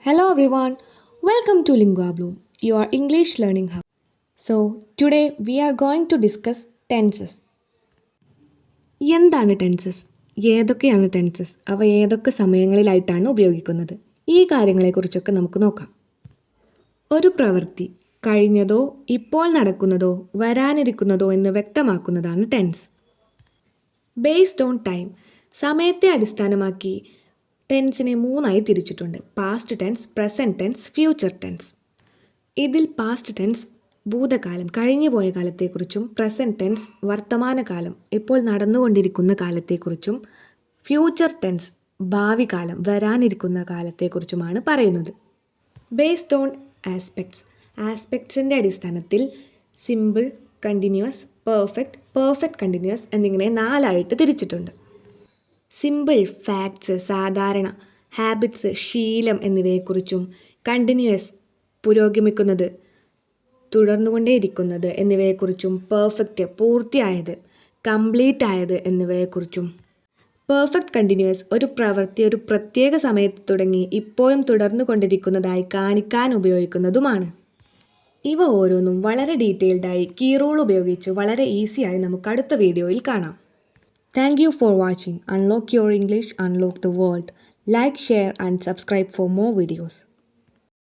Hello everyone, welcome to Lingua Bloom, your English learning hub. So, today we are going to discuss tenses. എന്താണ് tenses? ഏതൊക്കെയാണ് tenses? അവ ഏതൊക്കെ സമയങ്ങളിലായിട്ടാണ് ഉപയോഗിക്കുന്നത്? ഈ കാര്യങ്ങളെക്കുറിച്ചൊക്കെ നമുക്ക് നോക്കാം. ഒരു പ്രവൃത്തി കഴിഞ്ഞതോ ഇപ്പോൾ നടക്കുന്നതോ വരാനിരിക്കുന്നതോ എന്ന് വ്യക്തമാക്കുന്നതാണ് ടെൻസ്. ബേസ്ഡ് ഓൺ ടൈം, സമയത്തെ അടിസ്ഥാനമാക്കി ടെൻസിനെ മൂന്നായി തിരിച്ചിട്ടുണ്ട്: past tense, present tense, future tense. ഇതിൽ പാസ്റ്റ് ടെൻസ് ഭൂതകാലം, കഴിഞ്ഞുപോയ കാലത്തെക്കുറിച്ചും, പ്രസൻറ്റ് ടെൻസ് വർത്തമാനകാലം, ഇപ്പോൾ നടന്നുകൊണ്ടിരിക്കുന്ന കാലത്തെക്കുറിച്ചും, ഫ്യൂച്ചർ ടെൻസ് ഭാവി കാലം, വരാനിരിക്കുന്ന കാലത്തെക്കുറിച്ചുമാണ് പറയുന്നത്. ബേസ്ഡ് ഓൺ ആസ്പെക്ട്സ്, ആസ്പെക്ട്സിൻ്റെ അടിസ്ഥാനത്തിൽ simple, continuous, perfect, perfect continuous എന്നിങ്ങനെ നാലായിട്ട് തിരിച്ചിട്ടുണ്ട്. സിമ്പിൾ ഫാക്ട്സ് സാധാരണ, ഹാബിറ്റ്സ് ശീലം എന്നിവയെക്കുറിച്ചും, കണ്ടിന്യൂസ് പുരോഗമിക്കുന്നത് തുടർന്നുകൊണ്ടേയിരിക്കുന്നത് എന്നിവയെക്കുറിച്ചും, പെർഫെക്റ്റ് പൂർത്തിയായത് കംപ്ലീറ്റ് ആയത് എന്നിവയെക്കുറിച്ചും. പെർഫെക്റ്റ് കണ്ടിന്യൂസ് ഒരു പ്രവൃത്തി ഒരു പ്രത്യേക സമയത്ത് തുടങ്ങി ഇപ്പോഴും തുടർന്നു കൊണ്ടിരിക്കുന്നതായി കാണിക്കാൻ ഉപയോഗിക്കുന്നതുമാണ്. ഇവ ഓരോന്നും വളരെ ഡീറ്റെയിൽഡായി കീ റൂൾ ഉപയോഗിച്ച് വളരെ ഈസിയായി നമുക്ക് അടുത്ത വീഡിയോയിൽ കാണാം. Thank you for watching. Unlock your English, unlock the world. Like, share and subscribe for more videos.